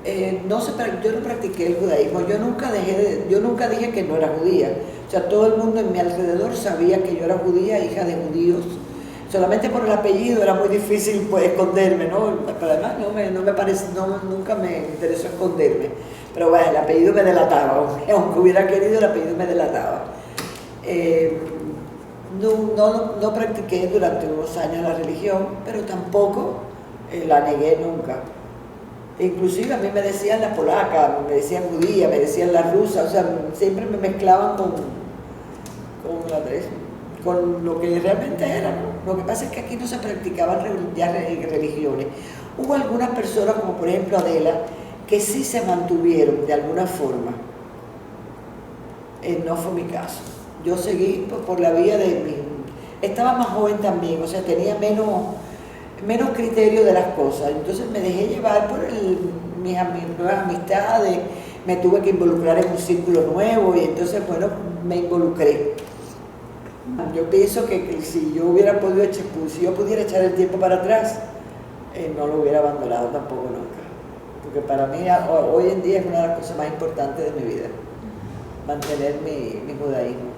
yo no practiqué el judaísmo, yo nunca dije que no era judía. O sea, todo el mundo en mi alrededor sabía que yo era judía, hija de judíos. Solamente por el apellido era muy difícil, pues, esconderme, ¿no? Pero además nunca me interesó esconderme. Pero bueno, el apellido me delataba, aunque hubiera querido, el apellido me delataba. No practiqué durante unos años la religión, pero tampoco la negué nunca. Inclusive a mí me decían la polaca, me decían judía, me decían la rusa, o sea, siempre me mezclaban con lo que realmente era, ¿no? Lo que pasa es que aquí no se practicaban ya religiones. Hubo algunas personas, como por ejemplo Adela, que sí se mantuvieron de alguna forma. No fue mi caso. Yo seguí por la vía estaba más joven también, o sea, tenía menos criterio de las cosas. Entonces me dejé llevar por mis nuevas amistades, me tuve que involucrar en un círculo nuevo y entonces, bueno, me involucré. Yo pienso que si yo pudiera echar el tiempo para atrás, no lo hubiera abandonado tampoco nunca. Porque para mí hoy en día es una de las cosas más importantes de mi vida, mantener mi judaísmo.